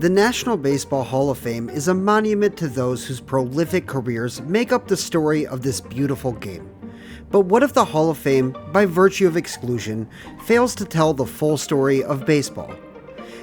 The National Baseball Hall of Fame is a monument to those whose prolific careers make up the story of this beautiful game. But what if the Hall of Fame, by virtue of exclusion, fails to tell the full story of baseball?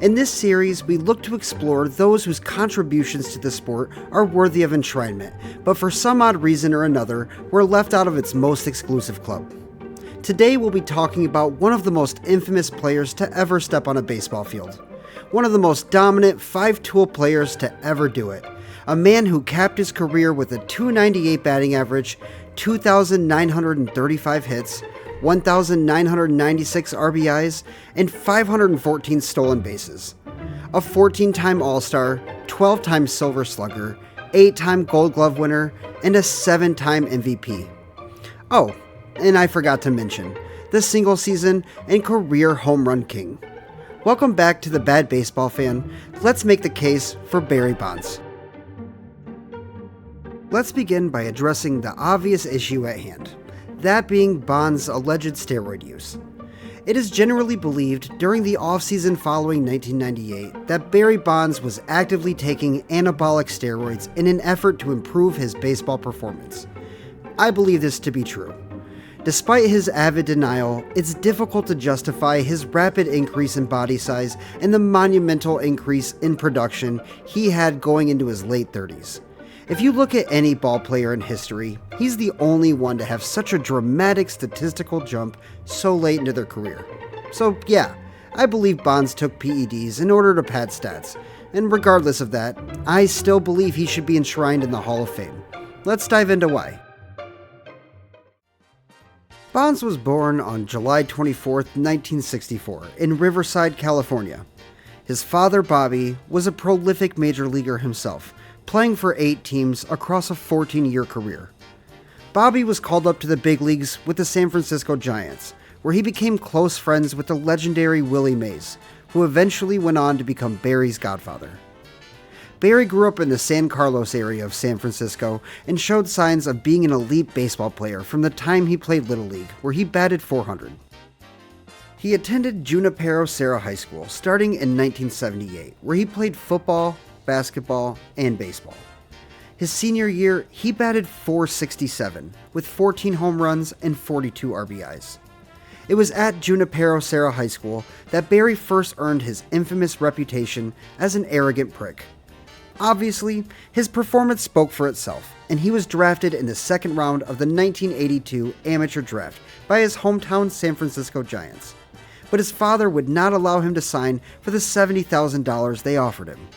In this series, we look to explore those whose contributions to the sport are worthy of enshrinement, but for some odd reason or another, were left out of its most exclusive club. Today we'll be talking about one of the most infamous players to ever step on a baseball field. One of the most dominant five-tool players to ever do it. A man who capped his career with a .298 batting average, 2,935 hits, 1,996 RBIs, and 514 stolen bases. A 14-time All-Star, 12-time Silver Slugger, 8-time Gold Glove winner, and a 7-time MVP. Oh, and I forgot to mention, the single season and career home run king. Welcome back to The Bad Baseball Fan. Let's make the case for Barry Bonds. Let's begin by addressing the obvious issue at hand, that being Bonds' alleged steroid use. It is generally believed during the offseason following 1998 that Barry Bonds was actively taking anabolic steroids in an effort to improve his baseball performance. I believe this to be true. Despite his avid denial, it's difficult to justify his rapid increase in body size and the monumental increase in production he had going into his late 30s. If you look at any ball player in history, he's the only one to have such a dramatic statistical jump so late into their career. So yeah, I believe Bonds took PEDs in order to pad stats, and regardless of that, I still believe he should be enshrined in the Hall of Fame. Let's dive into why. Bonds was born on July 24, 1964, in Riverside, California. His father, Bobby, was a prolific major leaguer himself, playing for 8 teams across a 14-year career. Bobby was called up to the big leagues with the San Francisco Giants, where he became close friends with the legendary Willie Mays, who eventually went on to become Barry's godfather. Barry grew up in the San Carlos area of San Francisco and showed signs of being an elite baseball player from the time he played Little League, where he batted .400. He attended Junipero Serra High School starting in 1978, where he played football, basketball, and baseball. His senior year, he batted .467 with 14 home runs and 42 RBIs. It was at Junipero Serra High School that Barry first earned his infamous reputation as an arrogant prick. Obviously, his performance spoke for itself, and he was drafted in the second round of the 1982 amateur draft by his hometown San Francisco Giants. But his father would not allow him to sign for the $70,000 they offered him.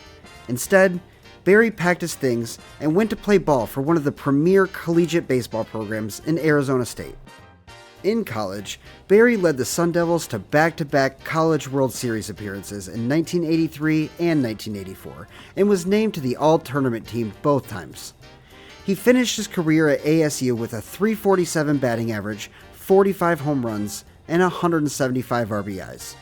Instead, Barry packed his things and went to play ball for one of the premier collegiate baseball programs in Arizona State. In college, Barry led the Sun Devils to back-to-back College World Series appearances in 1983 and 1984, and was named to the All-Tournament team both times. He finished his career at ASU with a .347 batting average, 45 home runs, and 175 RBIs.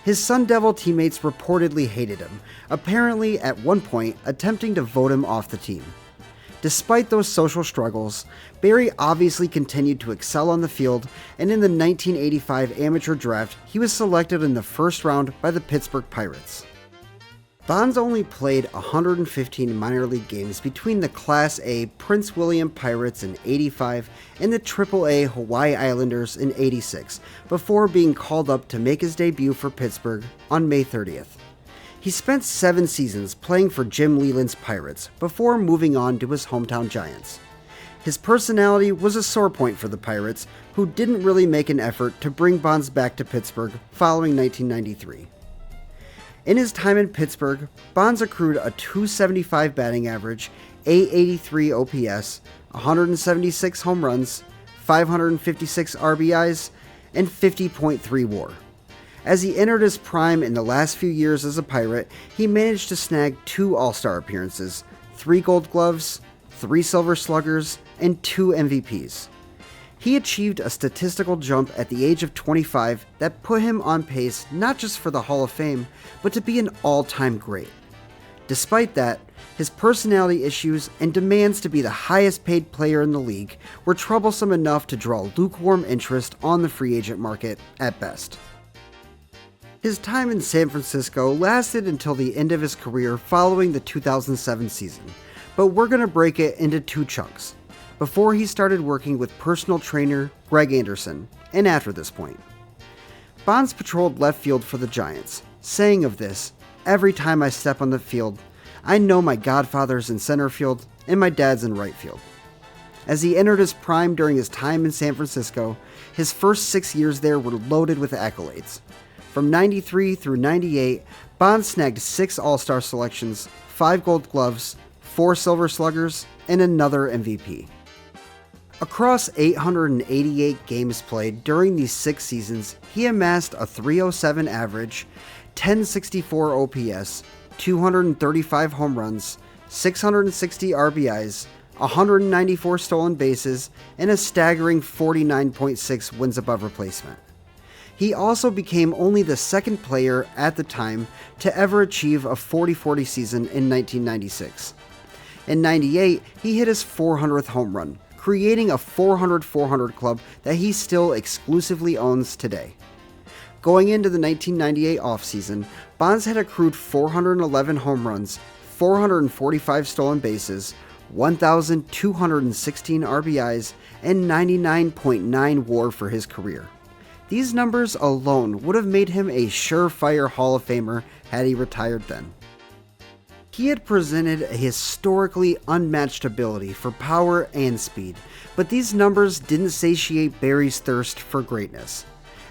His Sun Devil teammates reportedly hated him, apparently at one point attempting to vote him off the team. Despite those social struggles, Barry obviously continued to excel on the field, and in the 1985 amateur draft, he was selected in the first round by the Pittsburgh Pirates. Bonds only played 115 minor league games between the Class A Prince William Pirates in '85 and the AAA Hawaii Islanders in '86, before being called up to make his debut for Pittsburgh on May 30th. He spent 7 seasons playing for Jim Leyland's Pirates before moving on to his hometown Giants. His personality was a sore point for the Pirates, who didn't really make an effort to bring Bonds back to Pittsburgh following 1993. In his time in Pittsburgh, Bonds accrued a .275 batting average, .883 OPS, 176 home runs, 556 RBIs, and 50.3 WAR. As he entered his prime in the last few years as a Pirate, he managed to snag 2 All-Star appearances, 3 Gold Gloves, 3 Silver Sluggers, and 2 MVPs. He achieved a statistical jump at the age of 25 that put him on pace not just for the Hall of Fame, but to be an all-time great. Despite that, his personality issues and demands to be the highest paid player in the league were troublesome enough to draw lukewarm interest on the free agent market at best. His time in San Francisco lasted until the end of his career following the 2007 season, but we're going to break it into two chunks, before he started working with personal trainer Greg Anderson, and after this point. Bonds patrolled left field for the Giants, saying of this, "Every time I step on the field, I know my godfather's in center field and my dad's in right field." As he entered his prime during his time in San Francisco, his first 6 years there were loaded with accolades. From 93 through 98, Bonds snagged 6 All-Star selections, 5 Gold Gloves, 4 Silver Sluggers, and another MVP. Across 888 games played during these 6 seasons, he amassed a .307 average, 1064 OPS, 235 home runs, 660 RBIs, 194 stolen bases, and a staggering 49.6 wins above replacement. He also became only the second player at the time to ever achieve a 40-40 season in 1996. In 98, he hit his 400th home run, creating a 400-400 club that he still exclusively owns today. Going into the 1998 offseason, Bonds had accrued 411 home runs, 445 stolen bases, 1,216 RBIs, and 99.9 WAR for his career. These numbers alone would have made him a surefire Hall of Famer had he retired then. He had presented a historically unmatched ability for power and speed, but these numbers didn't satiate Barry's thirst for greatness.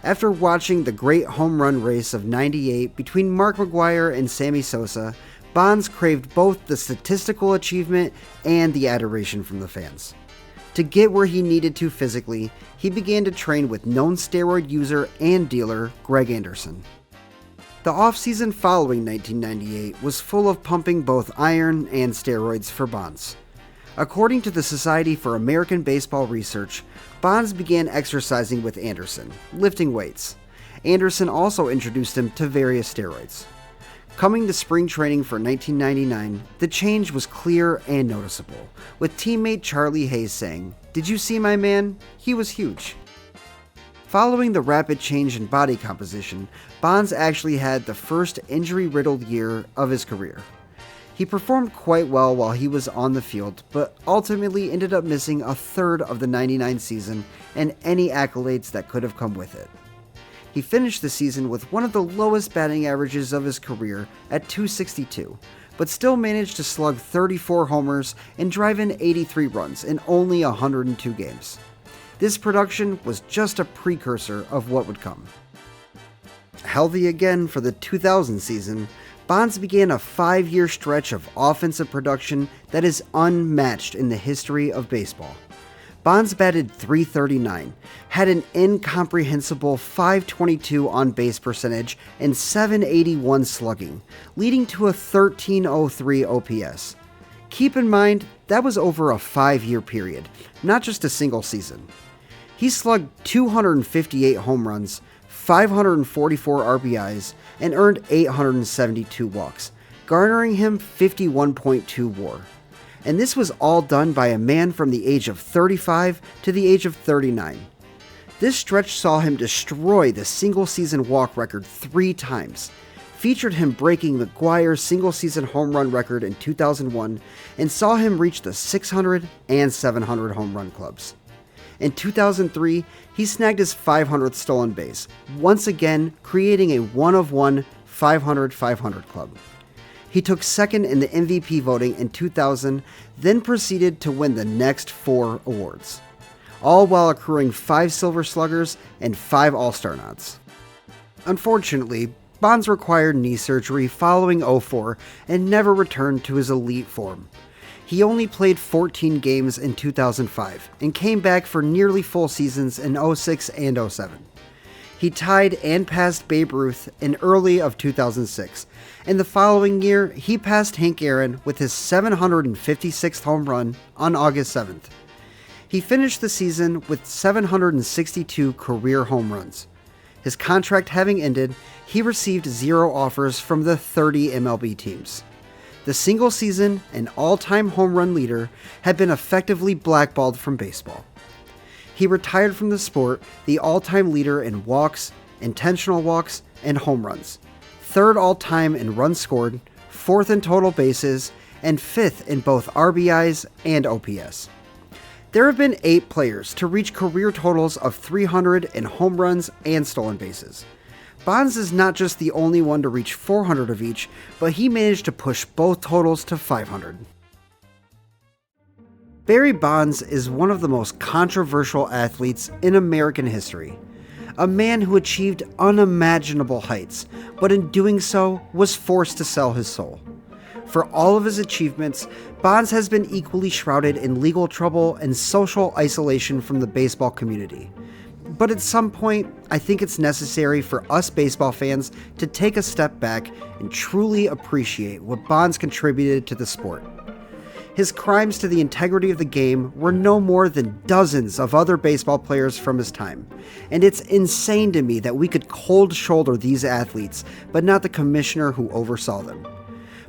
After watching the great home run race of '98 between Mark McGwire and Sammy Sosa, Bonds craved both the statistical achievement and the adoration from the fans. To get where he needed to physically, he began to train with known steroid user and dealer Greg Anderson. The offseason following 1998 was full of pumping both iron and steroids for Bonds. According to the Society for American Baseball Research, Bonds began exercising with Anderson, lifting weights. Anderson also introduced him to various steroids. Coming to spring training for 1999, the change was clear and noticeable, with teammate Charlie Hayes saying, "Did you see my man? He was huge." Following the rapid change in body composition, Bonds actually had the first injury-riddled year of his career. He performed quite well while he was on the field, but ultimately ended up missing a third of the '99 season and any accolades that could have come with it. He finished the season with one of the lowest batting averages of his career at .262, but still managed to slug 34 homers and drive in 83 runs in only 102 games. This production was just a precursor of what would come. Healthy again for the 2000 season, Bonds began a 5-year stretch of offensive production that is unmatched in the history of baseball. Bonds batted .339, had an incomprehensible .522 on-base percentage and .781 slugging, leading to a .1303 OPS. Keep in mind, that was over a 5-year period, not just a single season. He slugged 258 home runs, 544 RBIs, and earned 872 walks, garnering him 51.2 WAR. And this was all done by a man from the age of 35 to the age of 39. This stretch saw him destroy the single-season walk record 3 times, featured him breaking McGwire's single-season home run record in 2001, and saw him reach the 600 and 700 home run clubs. In 2003, he snagged his 500th stolen base, once again creating a one-of-one 500-500 club. He took second in the MVP voting in 2000, then proceeded to win the next 4 awards, all while accruing 5 Silver Sluggers and 5 All-Star nods. Unfortunately, Bonds required knee surgery following '04 and never returned to his elite form. He only played 14 games in 2005 and came back for nearly full seasons in '06 and '07. He tied and passed Babe Ruth in early of 2006, and the following year he passed Hank Aaron with his 756th home run on August 7th. He finished the season with 762 career home runs. His contract having ended, he received 0 offers from the 30 MLB teams. The single season and all-time home run leader had been effectively blackballed from baseball. He retired from the sport, the all-time leader in walks, intentional walks, in home runs, 3rd all-time in runs scored, 4th in total bases, and 5th in both RBIs and OPS. There have been 8 players to reach career totals of 300 in home runs and stolen bases. Bonds is not just the only one to reach 400 of each, but he managed to push both totals to 500. Barry Bonds is one of the most controversial athletes in American history. A man who achieved unimaginable heights, but in doing so was forced to sell his soul. For all of his achievements, Bonds has been equally shrouded in legal trouble and social isolation from the baseball community. But at some point, I think it's necessary for us baseball fans to take a step back and truly appreciate what Bonds contributed to the sport. His crimes to the integrity of the game were no more than dozens of other baseball players from his time, and it's insane to me that we could cold shoulder these athletes, but not the commissioner who oversaw them.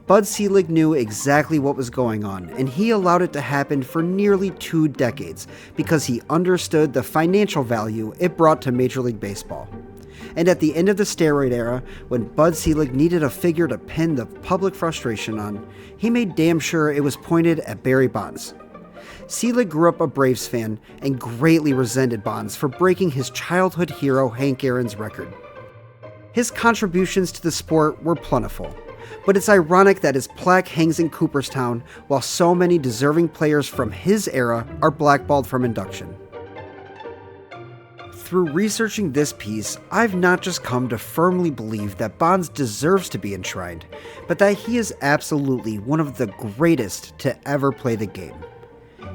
Bud Selig knew exactly what was going on, and he allowed it to happen for nearly 2 decades because he understood the financial value it brought to Major League Baseball. And at the end of the steroid era, when Bud Selig needed a figure to pin the public frustration on, he made damn sure it was pointed at Barry Bonds. Selig grew up a Braves fan and greatly resented Bonds for breaking his childhood hero Hank Aaron's record. His contributions to the sport were plentiful, but it's ironic that his plaque hangs in Cooperstown while so many deserving players from his era are blackballed from induction. Through researching this piece, I've not just come to firmly believe that Bonds deserves to be enshrined, but that he is absolutely one of the greatest to ever play the game.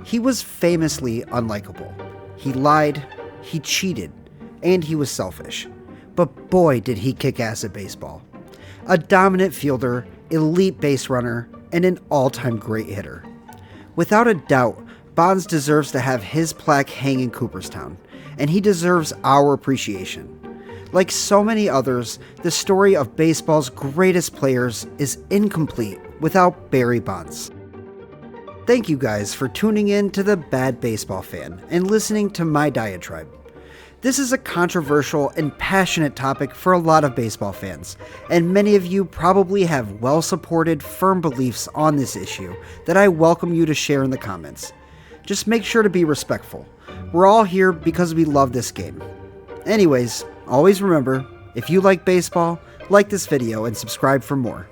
He was famously unlikable. He lied, he cheated, and he was selfish. But boy did he kick ass at baseball. A dominant fielder, elite base runner, and an all-time great hitter. Without a doubt, Bonds deserves to have his plaque hang in Cooperstown, and he deserves our appreciation. Like so many others, the story of baseball's greatest players is incomplete without Barry Bonds. Thank you guys for tuning in to The Bad Baseball Fan and listening to my diatribe. This is a controversial and passionate topic for a lot of baseball fans, and many of you probably have well-supported, firm beliefs on this issue that I welcome you to share in the comments. Just make sure to be respectful. We're all here because we love this game. Anyways, always remember, if you like baseball, like this video and subscribe for more.